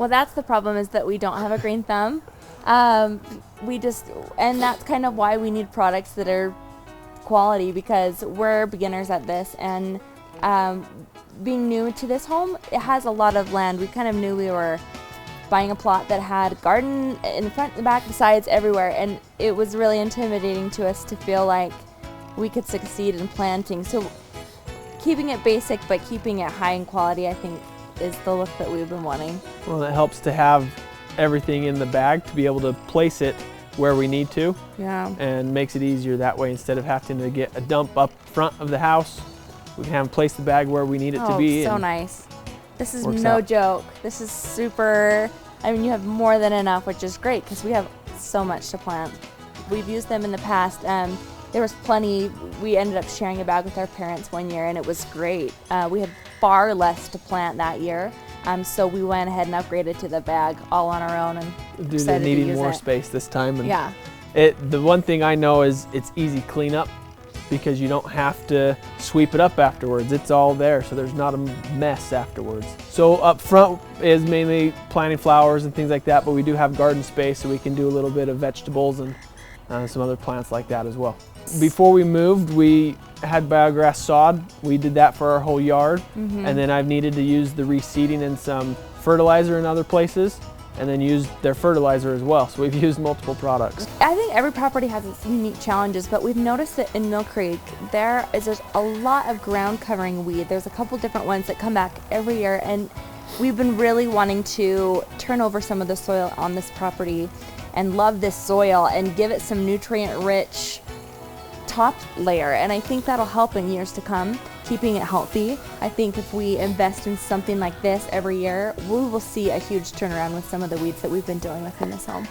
Well, that's the problem, is that we don't have a green thumb. And that's kind of why we need products that are quality, because we're beginners at this, and being new to this home, it has a lot of land. We kind of knew we were buying a plot that had garden in the front, the back, the sides, everywhere, and it was really intimidating to us to feel like we could succeed in planting. So keeping it basic but keeping it high in quality, I think, is the look that we've been wanting. Well, it helps to have everything in the bag to be able to place it where we need to. Yeah. And makes it easier that way. Instead of having to get a dump up front of the house, we can have place the bag where we need it to be. So nice. This is no joke. This is super, I mean, you have more than enough, which is great because we have so much to plant. We've used them in the past. There was plenty. We ended up sharing a bag with our parents one year, and it was great. We had far less to plant that year, so we went ahead and upgraded to the bag all on our own, and due to needing more space this time. And yeah. The one thing I know is it's easy cleanup, because you don't have to sweep it up afterwards. It's all there, so there's not a mess afterwards. So up front is mainly planting flowers and things like that, but we do have garden space, so we can do a little bit of vegetables and some other plants like that as well. Before we moved, we had biograss sod. We did that for our whole yard, and then I've needed to use the reseeding and some fertilizer in other places, and then use their fertilizer as well. So we've used multiple products. I think every property has its unique challenges, but we've noticed that in Mill Creek, there's a lot of ground covering weed. There's a couple different ones that come back every year, and we've been really wanting to turn over some of the soil on this property and love this soil and give it some nutrient-rich top layer, and I think that'll help in years to come, keeping it healthy. I think if we invest in something like this every year, we will see a huge turnaround with some of the weeds that we've been dealing with in this home.